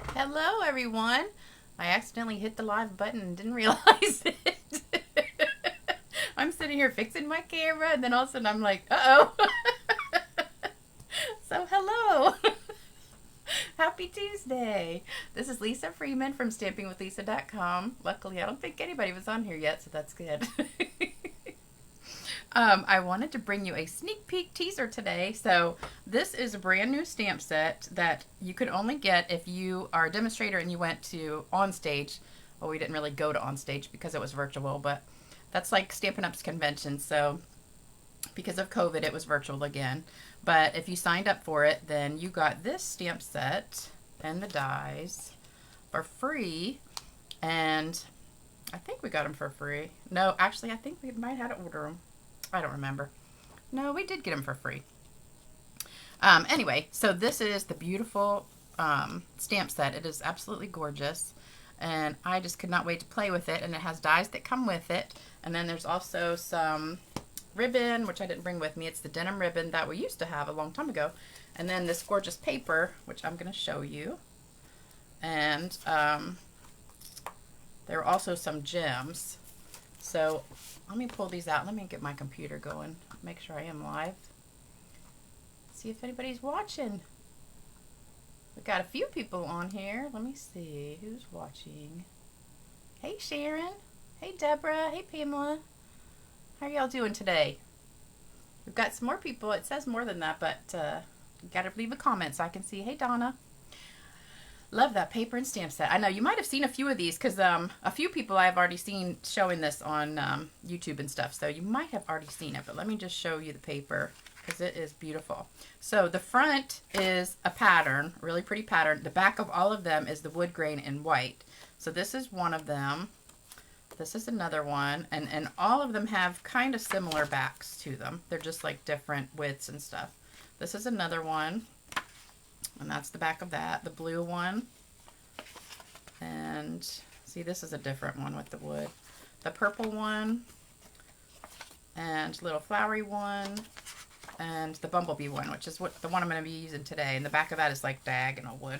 Hello, everyone. I accidentally hit the live button and didn't realize it. I'm sitting here fixing my camera, and then all of a sudden I'm like, uh oh. So, hello. Happy Tuesday. This is Lisa Freeman from stampingwithlisa.com. Luckily, I don't think anybody was on here yet, so that's good. I wanted to bring you a sneak peek teaser today. So this is a brand new stamp set that you could only get if you are a demonstrator and you went to on stage. Well, we didn't really go to on stage because it was virtual, but that's like Stampin' Up's convention. So because of COVID, it was virtual again. But if you signed up for it, then you got this stamp set and the dies for free. And I think we got them for free. No, actually, I think we might have to order them. I don't remember. No, we did get them for free. Anyway, so this is the beautiful stamp set. It is absolutely gorgeous. And I just could not wait to play with it. And it has dies that come with it. And then there's also some ribbon, which I didn't bring with me. It's the denim ribbon that we used to have a long time ago. And then this gorgeous paper, which I'm going to show you. And there are also some gems. So let me pull these out. Let me get my computer going. Make sure I am live. See if anybody's watching. We've got a few people on here. Let me see who's watching. Hey Sharon. Hey Deborah. Hey Pamela. How are y'all doing today? We've got some more people. It says more than that, but you gotta leave a comment so I can see. Hey Donna. Love that paper and stamp set. I know you might have seen a few of these because a few people I've already seen showing this on YouTube and stuff. So you might have already seen it, but let me just show you the paper because it is beautiful. So the front is a pattern, really pretty pattern. The back of all of them is the wood grain in white. So this is one of them. This is another one. And all of them have kind of similar backs to them. They're just like different widths and stuff. This is another one. And that's the back of that, the blue one. And see, this is a different one with the wood. The purple one, and little flowery one, and the bumblebee one, which is the one I'm going to be using today. And the back of that is like diagonal wood.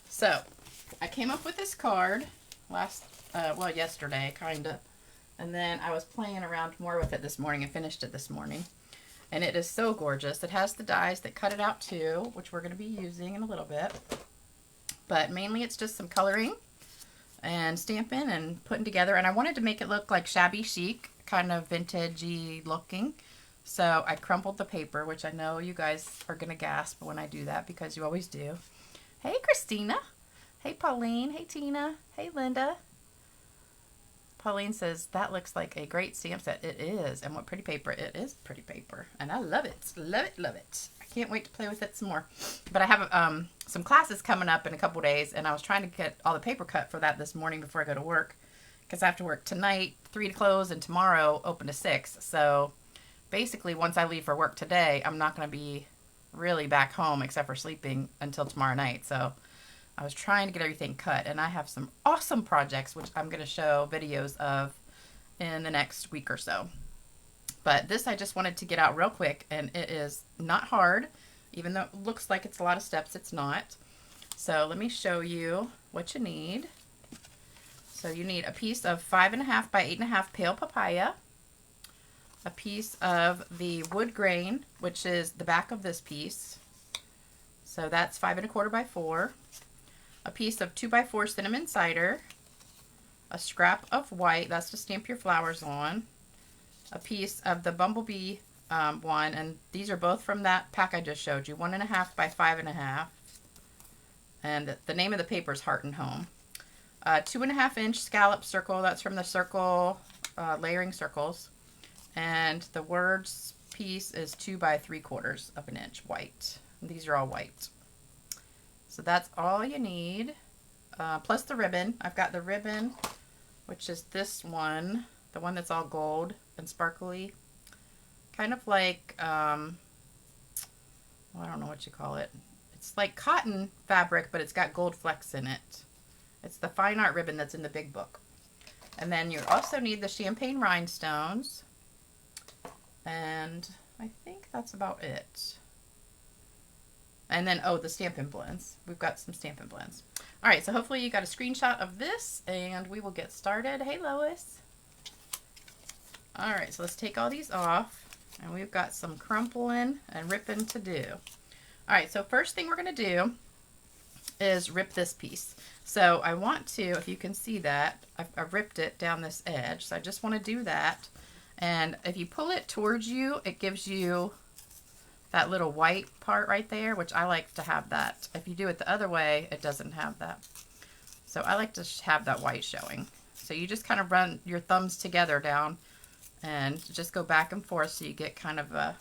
So I came up with this card yesterday, kind of. And then I was playing around more with it this morning and finished it this morning. And it is so gorgeous. It has the dies that cut it out too, which we're going to be using in a little bit. But mainly it's just some coloring and stamping and putting together. And I wanted to make it look like shabby chic, kind of vintagey looking. So I crumpled the paper, which I know you guys are going to gasp when I do that because you always do. Hey, Christina. Hey, Pauline. Hey, Tina. Hey, Linda. Pauline says, that looks like a great stamp set. It is. And what pretty paper. It is pretty paper. And I love it. Love it, love it. I can't wait to play with it some more. But I have some classes coming up in a couple days. And I was trying to get all the paper cut for that this morning before I go to work. Because I have to work tonight, 3 to close, and tomorrow open to 6. So basically, once I leave for work today, I'm not going to be really back home except for sleeping until tomorrow night. So I was trying to get everything cut, and I have some awesome projects, which I'm going to show videos of in the next week or so. But this I just wanted to get out real quick, and it is not hard. Even though it looks like it's a lot of steps, it's not. So let me show you what you need. So you need a piece of 5.5 by 8.5 pale papaya, a piece of the wood grain, which is the back of this piece. So that's 5 1/4 by 4. A piece of 2 by 4 cinnamon cider, a scrap of white, that's to stamp your flowers on, a piece of the bumblebee one, and these are both from that pack I just showed you, 1.5 by 5.5, and the name of the paper is Heart and Home. 2.5 inch scallop circle, that's from the circle, layering circles, and the words piece is 2 by 3/4 of an inch white. And these are all white. So that's all you need, plus the ribbon. I've got the ribbon, which is this one, the one that's all gold and sparkly. Kind of like, well, I don't know what you call it. It's like cotton fabric, but it's got gold flecks in it. It's the fine art ribbon that's in the big book. And then you also need the champagne rhinestones. And I think that's about it. And then, oh, the Stampin' Blends. We've got some Stampin' Blends. All right, so hopefully you got a screenshot of this, and we will get started. Hey, Lois. All right, so let's take all these off, and we've got some crumpling and ripping to do. All right, so first thing we're going to do is rip this piece. So I want to, if you can see that, I've ripped it down this edge, so I just want to do that. And if you pull it towards you, it gives you that little white part right there, which I like to have that. If you do it the other way, it doesn't have that. So I like to have that white showing. So you just kind of run your thumbs together down and just go back and forth so you get kind of a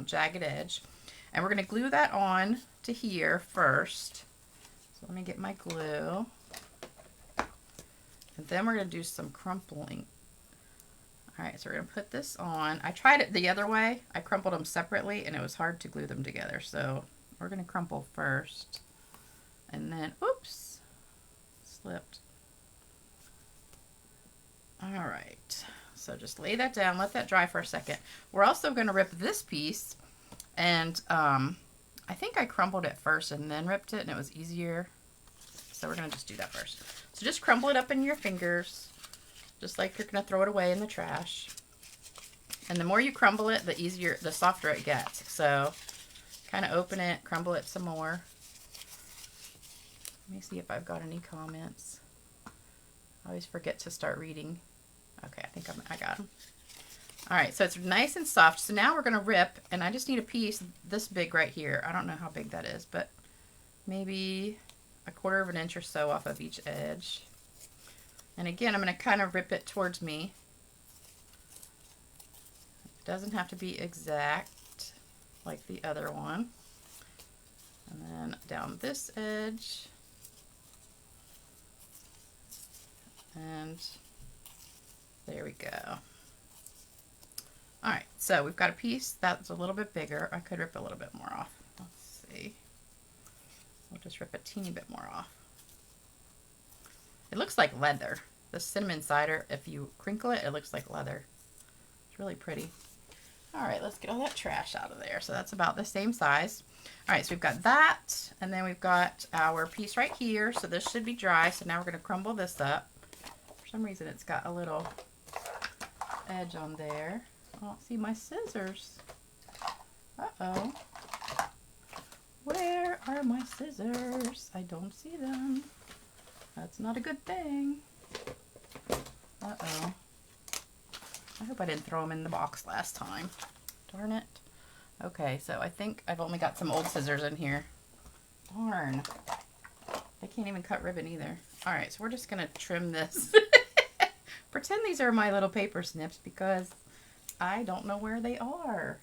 jagged edge. And we're going to glue that on to here first. So let me get my glue. And then we're going to do some crumpling. All right, so we're going to put this on. I tried it the other way. I crumpled them separately, and it was hard to glue them together. So we're going to crumple first. And then, oops, slipped. All right, so just lay that down. Let that dry for a second. We're also going to rip this piece. And I think I crumpled it first and then ripped it, and it was easier. So we're going to just do that first. So just crumple it up in your fingers, just like you're going to throw it away in the trash. And the more you crumble it, the easier, the softer it gets. So kind of open it, crumble it some more. Let me see if I've got any comments. I always forget to start reading. Okay, I think I got them. All right, so it's nice and soft. So now we're going to rip, and I just need a piece this big right here. I don't know how big that is, but maybe 1/4 of an inch or so off of each edge. And again, I'm going to kind of rip it towards me. It doesn't have to be exact like the other one. And then down this edge. And there we go. All right, so we've got a piece that's a little bit bigger. I could rip a little bit more off. Let's see. We'll just rip a teeny bit more off. It looks like leather. The cinnamon cider, if you crinkle it, it looks like leather. It's really pretty. All right, let's get all that trash out of there. So that's about the same size. All right, so we've got that, and then we've got our piece right here. So this should be dry. So now we're going to crumble this up. For some reason, it's got a little edge on there. I don't see my scissors. Uh-oh. Where are my scissors? I don't see them. That's not a good thing. Uh-oh. I hope I didn't throw them in the box last time. Darn it. Okay, so I think I've only got some old scissors in here. Darn. I can't even cut ribbon either. Alright, so we're just going to trim this. Pretend these are my little paper snips because I don't know where they are.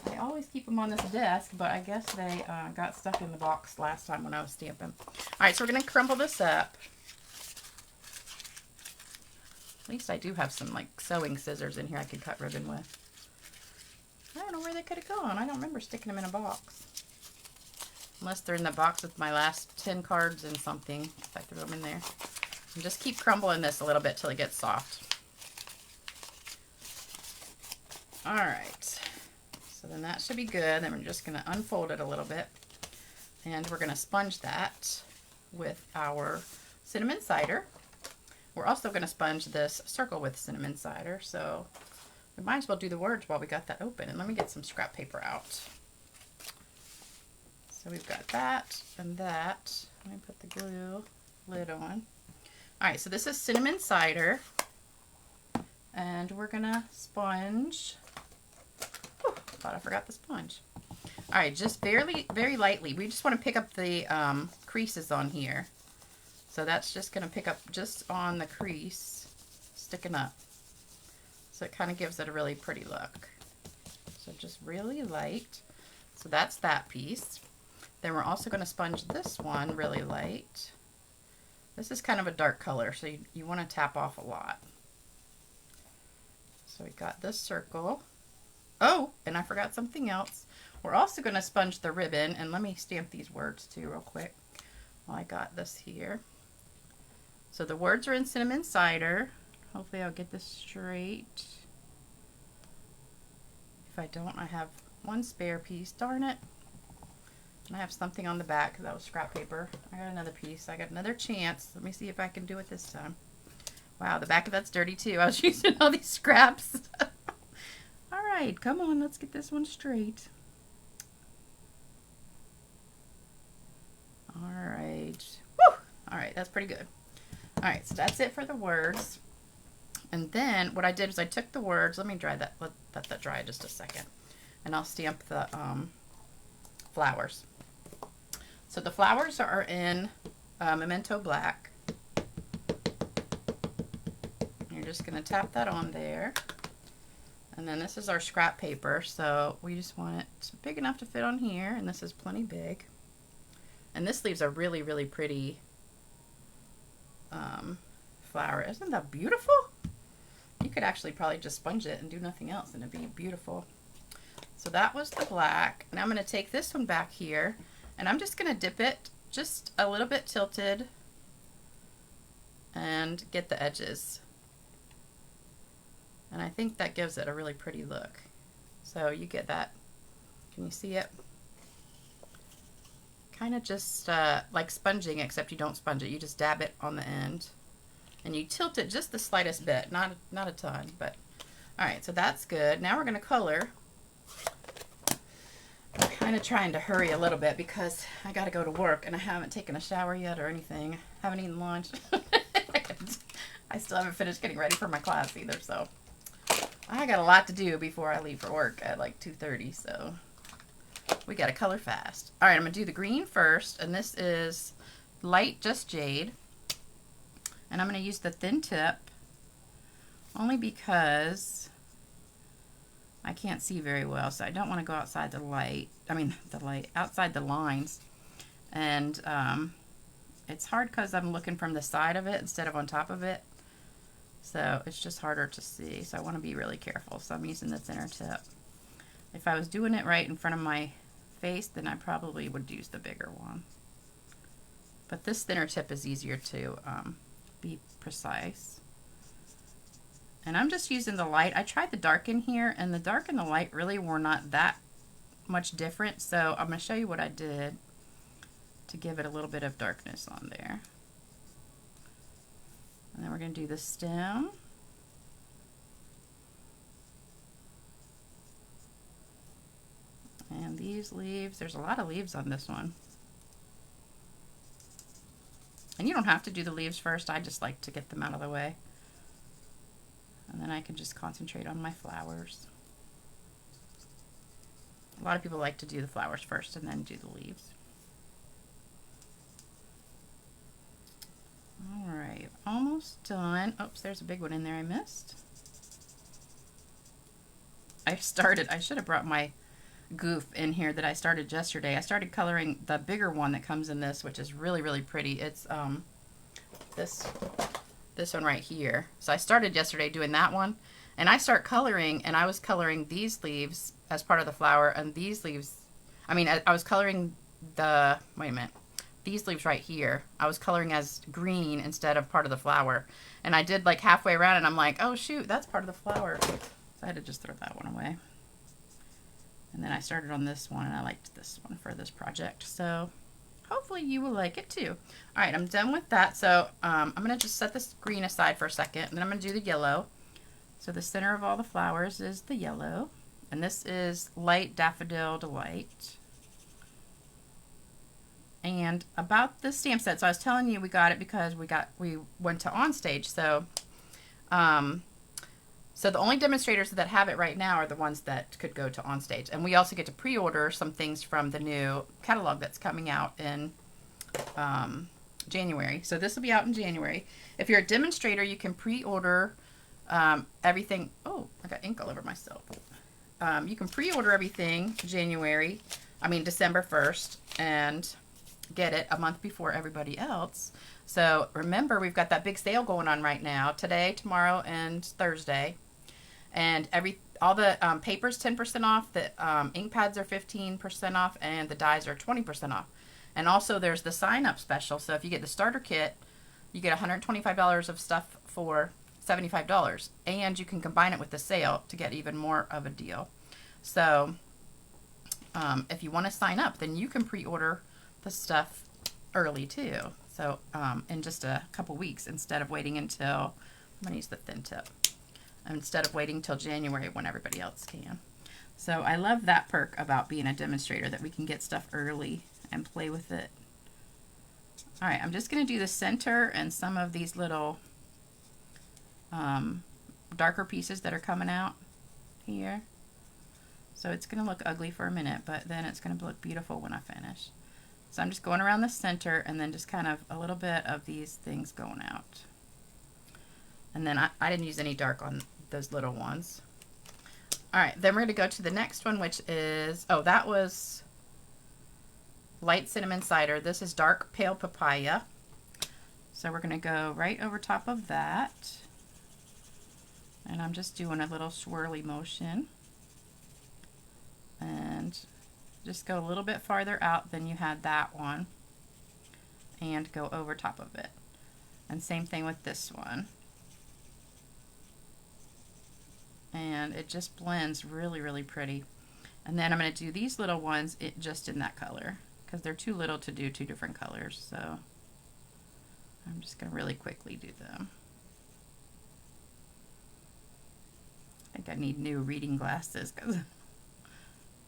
I always keep them on this desk, but I guess they got stuck in the box last time when I was stamping. Alright, so we're going to crumple this up. At least I do have some like sewing scissors in here I could cut ribbon with. I don't know where they could have gone. I don't remember sticking them in a box. Unless they're in the box with my last 10 cards and something. If I threw them in there. And just keep crumbling this a little bit till it gets soft. Alright. So then that should be good. Then we're just going to unfold it a little bit. And we're going to sponge that with our cinnamon cider. We're also going to sponge this circle with cinnamon cider. So we might as well do the words while we got that open. And let me get some scrap paper out. So we've got that and that. Let me put the glue lid on. Alright, so this is cinnamon cider. And we're going to sponge. Whew, thought I forgot the sponge. Alright, just very lightly. We just want to pick up the creases on here. So that's just going to pick up just on the crease, sticking up. So it kind of gives it a really pretty look. So just really light. So that's that piece. Then we're also going to sponge this one really light. This is kind of a dark color, so you want to tap off a lot. So we got this circle. Oh, and I forgot something else. We're also going to sponge the ribbon, and let me stamp these words too real quick while I got this here. So the words are in cinnamon cider. Hopefully I'll get this straight. If I don't, I have one spare piece. Darn it. And I have something on the back because that was scrap paper. I got another piece. I got another chance. Let me see if I can do it this time. Wow, the back of that's dirty too. I was using all these scraps. All right, come on, let's get this one straight. All right. Woo! All right, that's pretty good. All right, so that's it for the words. And then what I did was I took the words. Let me dry that. Let that dry just a second. And I'll stamp the flowers. So the flowers are in Memento Black. You're just going to tap that on there. And then this is our scrap paper. So we just want it big enough to fit on here. And this is plenty big. And this leaves a really, really pretty flower. Isn't that beautiful? You could actually probably just sponge it and do nothing else and it'd be beautiful. So that was the black. And I'm going to take this one back here and I'm just going to dip it just a little bit tilted and get the edges. And I think that gives it a really pretty look. So you get that. Can you see it? Kind of just like sponging, except you don't sponge it. You just dab it on the end. And you tilt it just the slightest bit, not a ton, but all right, so that's good. Now we're going to color. I'm kind of trying to hurry a little bit because I got to go to work and I haven't taken a shower yet or anything. Haven't eaten lunch. I still haven't finished getting ready for my class either, so I got a lot to do before I leave for work at like 2:30, so we got to color fast. All right, I'm going to do the green first, and this is light just jade. And I'm going to use the thin tip only because I can't see very well, so I don't want to go outside the light. Outside the lines. And it's hard because I'm looking from the side of it instead of on top of it. So it's just harder to see. So I want to be really careful. So I'm using the thinner tip. If I was doing it right in front of my face, then I probably would use the bigger one. But this thinner tip is easier to be precise. And I'm just using the light. I tried the dark in here, and the dark and the light really were not that much different. So I'm going to show you what I did to give it a little bit of darkness on there. And then we're going to do the stem. And these leaves, there's a lot of leaves on this one. And you don't have to do the leaves first. I just like to get them out of the way. And then I can just concentrate on my flowers. A lot of people like to do the flowers first and then do the leaves. All right, almost done. Oops, there's a big one in there I missed. I should have brought my goof in here that I started yesterday. I started coloring the bigger one that comes in this, which is really, really pretty. It's this one right here. So I started yesterday doing that one, and I start coloring, and I was coloring these leaves as part of the flower, and these leaves, I was coloring the, wait a minute, these leaves right here, I was coloring as green instead of part of the flower. And I did like halfway around, and I'm like, oh shoot, that's part of the flower. So I had to just throw that one away. And then I started on this one, and I liked this one for this project. So hopefully you will like it too. All right, I'm done with that. So I'm going to just set this green aside for a second, and then I'm going to do the yellow. So the center of all the flowers is the yellow. And this is Light Daffodil Delight. And about the stamp set, so I was telling you we got it because we went to Onstage. So so the only demonstrators that have it right now are the ones that could go to Onstage. And we also get to pre-order some things from the new catalog that's coming out in January. So this will be out in January. If you're a demonstrator, you can pre-order everything. Oh, I got ink all over myself. You can pre-order everything December 1st, and get it a month before everybody else. So remember, we've got that big sale going on right now, today, tomorrow, and Thursday. And all the paper's 10% off, the ink pads are 15% off, and the dies are 20% off. And also there's the sign-up special. So if you get the starter kit, you get $125 of stuff for $75. And you can combine it with the sale to get even more of a deal. So if you want to sign up, then you can pre-order the stuff early too. So in just a couple weeks, instead of waiting until, I'm going to use the thin tip, instead of waiting till January when everybody else can. So I love that perk about being a demonstrator, that we can get stuff early and play with it. All right, I'm just going to do the center and some of these little darker pieces that are coming out here. So it's going to look ugly for a minute, but then it's going to look beautiful when I finish. So I'm just going around the center and then just kind of a little bit of these things going out. And then I didn't use any dark on those little ones. All right, then we're going to go to the next one, which is, oh, that was light cinnamon cider. This is dark pale papaya. So we're going to go right over top of that. And I'm just doing a little swirly motion. And just go a little bit farther out than you had that one. And go over top of it. And same thing with this one. And it just blends really, really pretty. And then I'm going to do these little ones just in that color, because they're too little to do two different colors. So I'm just going to really quickly do them. I think I need new reading glasses because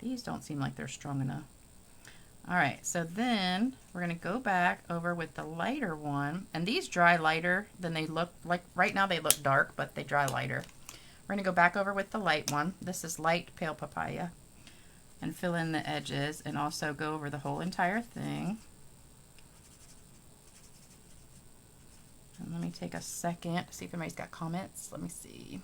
these don't seem like they're strong enough. All right, so then we're going to go back over with the lighter one. And these dry lighter than they look. Like right now they look dark, but they dry lighter. We're going to go back over with the light one. This is light pale papaya. And fill in the edges and also go over the whole entire thing. And let me take a second to see if anybody's got comments. Let me see.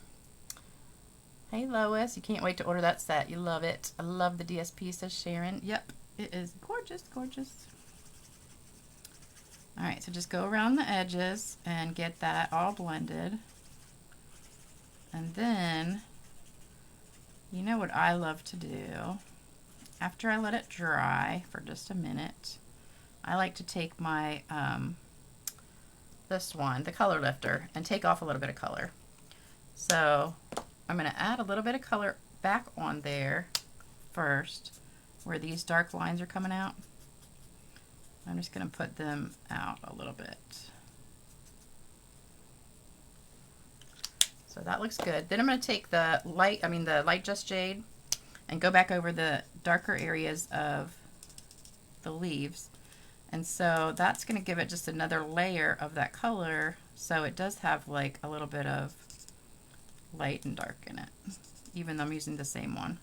Hey Lois, you can't wait to order that set. You love it. I love the DSP, says Sharon. Yep, it is gorgeous, gorgeous. All right, so just go around the edges and get that all blended. And then, you know what I love to do? After I let it dry for just a minute, I like to take my, this one, the color lifter, and take off a little bit of color. So I'm going to add a little bit of color back on there first, where these dark lines are coming out. I'm just going to put them out a little bit. So that looks good. Then I'm going to take the light Just Jade and go back over the darker areas of the leaves. And so that's going to give it just another layer of that color, so it does have like a little bit of light and dark in it, even though I'm using the same one.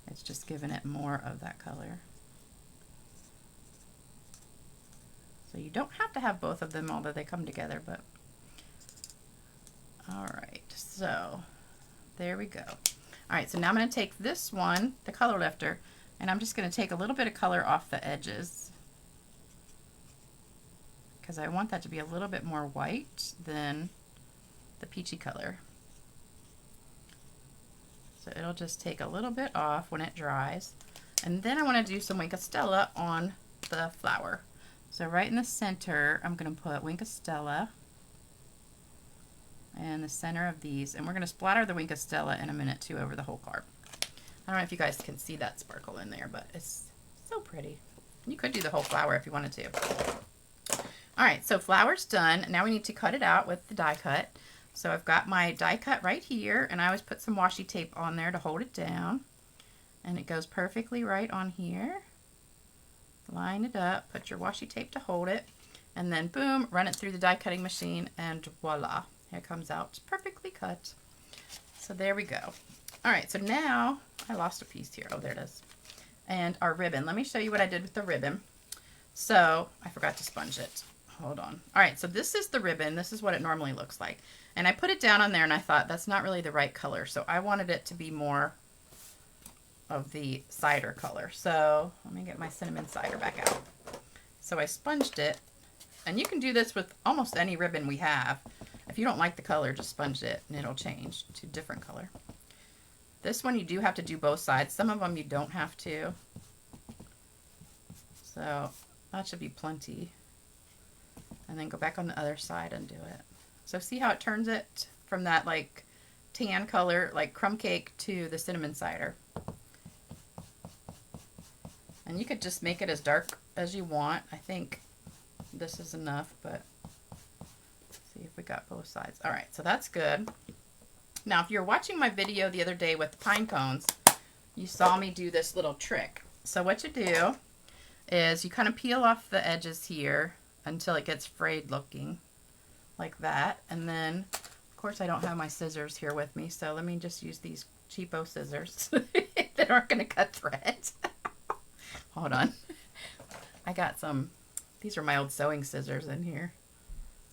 It's just giving it more of that color. So you don't have to have both of them, although they come together, but all right, so there we go. All right, so now I'm going to take this one, the color lifter, and I'm just going to take a little bit of color off the edges because I want that to be a little bit more white than the peachy color. So it'll just take a little bit off when it dries. And then I want to do some Wink of Stella on the flower. So right in the center, I'm going to put Wink of Stella and the center of these, and we're going to splatter the Wink of Stella in a minute too over the whole card. I don't know if you guys can see that sparkle in there, but it's so pretty. You could do the whole flower if you wanted to. All right, so flower's done. Now we need to cut it out with the die cut. So I've got my die cut right here, and I always put some washi tape on there to hold it down. And it goes perfectly right on here. Line it up, put your washi tape to hold it, and then boom, run it through the die cutting machine, and voila. Here it comes out perfectly cut. So there we go. All right, so now I lost a piece here. Oh, there it is. And our ribbon. Let me show you what I did with the ribbon. So I forgot to sponge it. Hold on. All right, so this is the ribbon. This is what it normally looks like. And I put it down on there and I thought that's not really the right color. So I wanted it to be more of the cider color. So let me get my cinnamon cider back out. So I sponged it. And you can do this with almost any ribbon we have. If you don't like the color, just sponge it and it'll change to a different color. This one you do have to do both sides. Some of them you don't have to. So that should be plenty. And then go back on the other side and do it. So see how it turns it from that like tan color, like crumb cake, to the cinnamon cider. And you could just make it as dark as you want. I think this is enough, but let's see if we got both sides. All right, so that's good. Now, if you're watching my video the other day with the pine cones, you saw me do this little trick. So what you do is you kind of peel off the edges here until it gets frayed looking like that. And then, of course, I don't have my scissors here with me, so let me just use these cheapo scissors that aren't going to cut thread. Hold on. I got some, these are my old sewing scissors in here.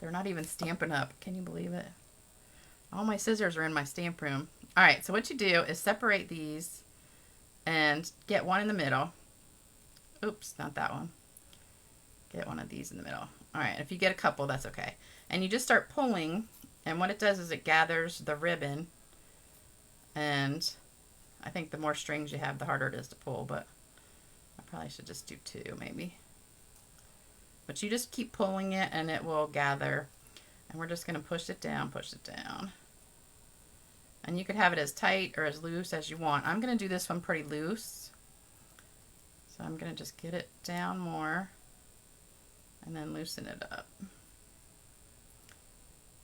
They're not even Stampin' Up. Can you believe it? All my scissors are in my stamp room. All right, so what you do is separate these and get one in the middle. Oops, not that one. Get one of these in the middle. All right, if you get a couple, that's okay. And you just start pulling, and what it does is it gathers the ribbon. And I think the more strings you have, the harder it is to pull, but I probably should just do 2 maybe. But you just keep pulling it and it will gather. And we're just going to push it down, push it down. And you could have it as tight or as loose as you want. I'm going to do this one pretty loose. So I'm going to just get it down more and then loosen it up.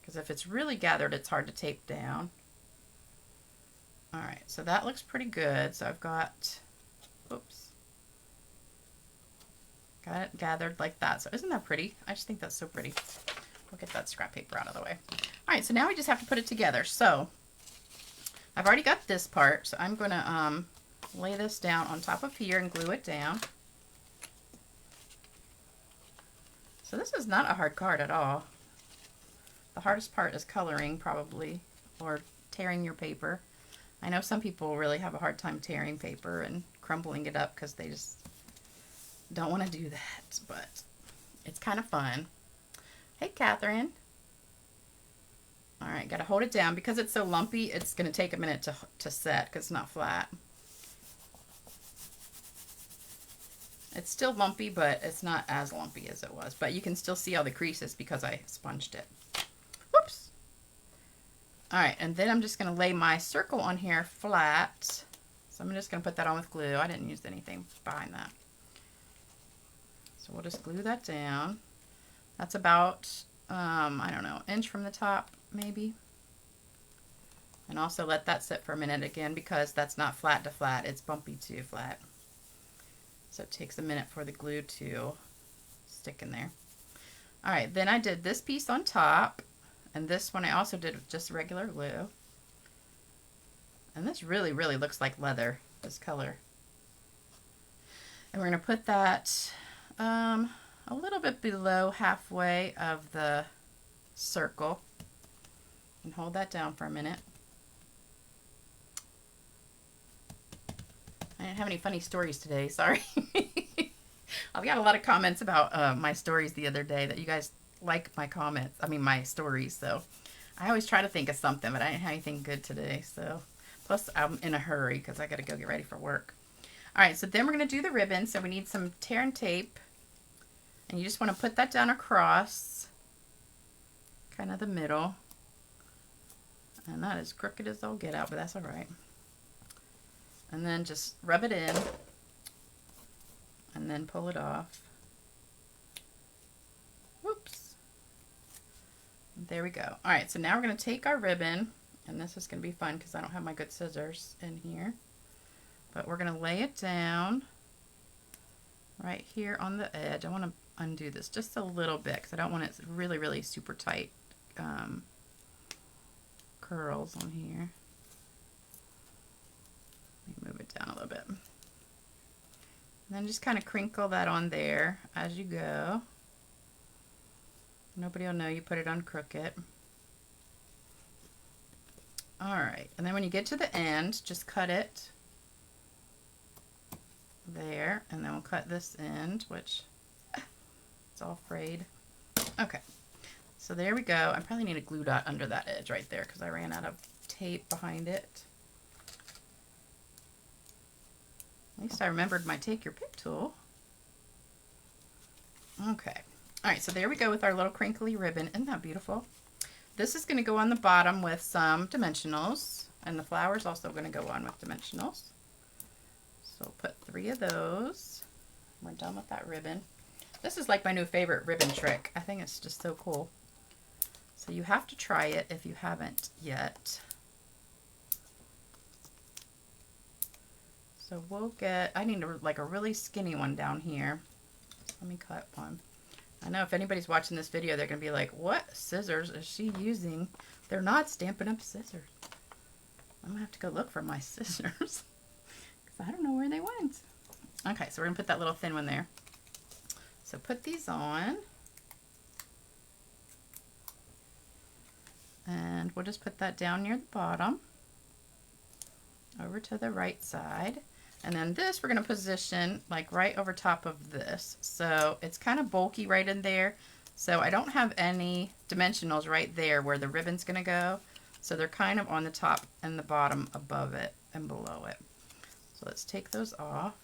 Because if it's really gathered, it's hard to tape down. All right, so that looks pretty good. So I've got, oops, got it gathered like that. So isn't that pretty? I just think that's so pretty. We'll get that scrap paper out of the way. All right, so now we just have to put it together. So I've already got this part, so I'm going to lay this down on top of here and glue it down. So this is not a hard card at all. The hardest part is coloring, probably, or tearing your paper. I know some people really have a hard time tearing paper and crumpling it up because they just don't want to do that, but it's kind of fun. Hey, Catherine. All right, got to hold it down. Because it's so lumpy, it's going to take a minute to set because it's not flat. It's still lumpy, but it's not as lumpy as it was. But you can still see all the creases because I sponged it. Whoops. All right, and then I'm just going to lay my circle on here flat. So I'm just going to put that on with glue. I didn't use anything behind that. So we'll just glue that down. That's about, I don't know, inch from the top, maybe. And also let that sit for a minute again because that's not flat to flat. It's bumpy to flat. So it takes a minute for the glue to stick in there. All right, then I did this piece on top. And this one I also did with just regular glue. And this really, really looks like leather, this color. And we're going to put that a little bit below halfway of the circle. And hold that down for a minute. I didn't have any funny stories today, sorry. I got a lot of comments about my stories the other day that you guys like my comments, my stories, so I always try to think of something, but I didn't have anything good today, so plus I'm in a hurry because I got to go get ready for work. All right, so then we're going to do the ribbon, so we need some tear and tape, and you just want to put that down across kind of the middle, and that is crooked as all get out, but that's all right. And then just rub it in and then pull it off. Whoops. There we go. All right, so now we're going to take our ribbon, and this is going to be fun because I don't have my good scissors in here. But we're going to lay it down right here on the edge. I want to undo this just a little bit because I don't want it really, really super tight curls on here. Let me move it down a little bit. And then just kind of crinkle that on there as you go. Nobody will know you put it on crooked. All right, and then when you get to the end, just cut it there, and then we'll cut this end, which it's all frayed. Okay, so there we go. I probably need a glue dot under that edge right there because I ran out of tape behind it. At least I remembered my take your pick tool. Okay. All right, so there we go with our little crinkly ribbon. Isn't that beautiful? This is going to go on the bottom with some dimensionals, and the flower is also going to go on with dimensionals. So we'll put 3 of those. We're done with that ribbon. This is like my new favorite ribbon trick. I think it's just so cool. So you have to try it if you haven't yet. So we'll get, I need like a really skinny one down here. Let me cut one. I know if anybody's watching this video, they're going to be like, what scissors is she using? They're not Stampin' Up! Scissors. I'm going to have to go look for my scissors. Because I don't know where they went. Okay, so we're going to put that little thin one there. So put these on. And we'll just put that down near the bottom. Over to the right side. And then this we're going to position like right over top of this. So it's kind of bulky right in there. So I don't have any dimensionals right there where the ribbon's going to go. So they're kind of on the top and the bottom above it and below it. So let's take those off.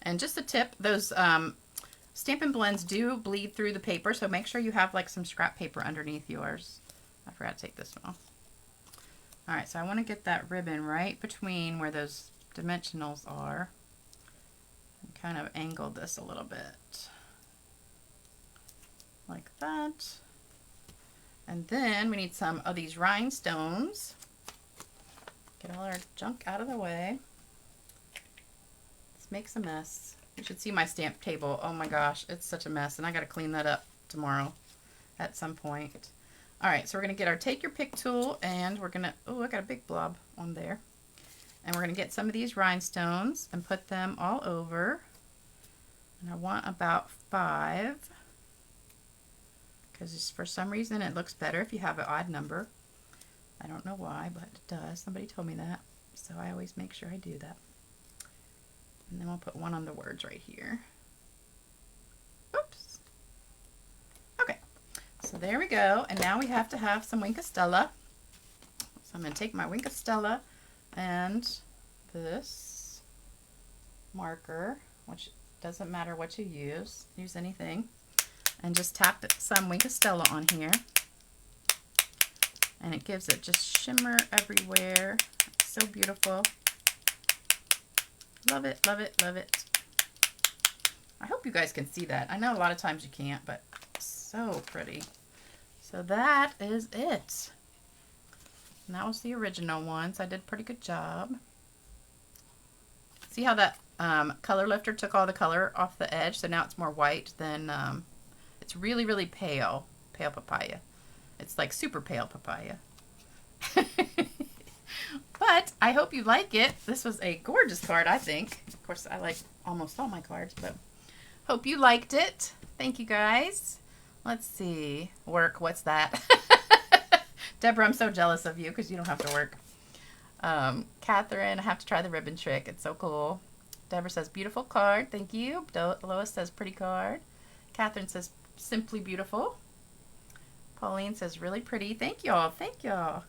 And just a tip, those Stampin' Blends do bleed through the paper, so make sure you have like some scrap paper underneath yours. I forgot to take this one off. Alright, so I want to get that ribbon right between where those dimensionals are. And kind of angle this a little bit. Like that. And then we need some of these rhinestones. Get all our junk out of the way. This makes a mess. You should see my stamp table. Oh my gosh, it's such a mess, and I got to clean that up tomorrow at some point. All right, so we're going to get our Take Your Pick tool, and we're going to, oh, I got a big blob on there. And we're going to get some of these rhinestones and put them all over. And I want about 5, because for some reason it looks better if you have an odd number. I don't know why, but it does. Somebody told me that, so I always make sure I do that. And then we'll put one on the words right here. Oops. Okay, so there we go. And now we have to have some Wink of Stella. So I'm going to take my Wink of Stella and this marker, which doesn't matter what you use anything, and just tap some Wink of Stella on here. And it gives it just shimmer everywhere. It's so beautiful. Love it, love it, love it. I hope you guys can see that. I know a lot of times you can't, but so pretty. So that is it. And that was the original one, so I did a pretty good job. See how that color lifter took all the color off the edge, so now it's more white than, it's really, really pale papaya. It's like super pale papaya. But I hope you like it. This was a gorgeous card, I think. Of course, I like almost all my cards, but hope you liked it. Thank you, guys. Let's see. Work, what's that? Deborah, I'm so jealous of you because you don't have to work. Catherine, I have to try the ribbon trick. It's so cool. Deborah says, beautiful card. Thank you. Lois says, pretty card. Catherine says, simply beautiful. Pauline says, really pretty. Thank y'all. Thank y'all.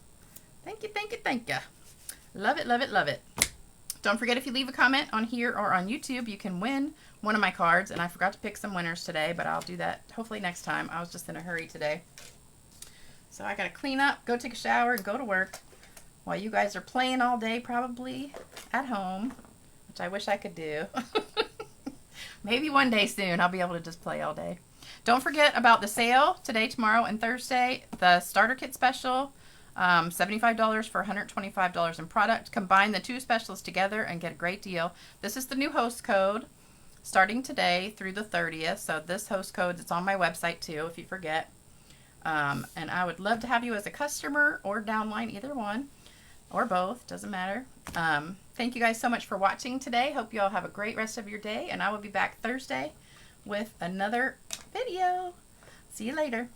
Thank you, thank you, thank you. Love it, love it, love it. Don't forget, if you leave a comment on here or on YouTube, you can win one of my cards. And I forgot to pick some winners today, but I'll do that hopefully next time. I was just in a hurry today. So I got to clean up, go take a shower, and go to work while you guys are playing all day, probably at home, which I wish I could do. Maybe one day soon I'll be able to just play all day. Don't forget about the sale today, tomorrow, and Thursday. The starter kit special. $75 for $125 in product. Combine the two specials together and get a great deal. This is the new host code starting today through the 30th. So this host code is on my website too, if you forget. And I would love to have you as a customer or downline, either one or both, doesn't matter. Thank you guys so much for watching today. Hope you all have a great rest of your day, and I will be back Thursday with another video. See you later.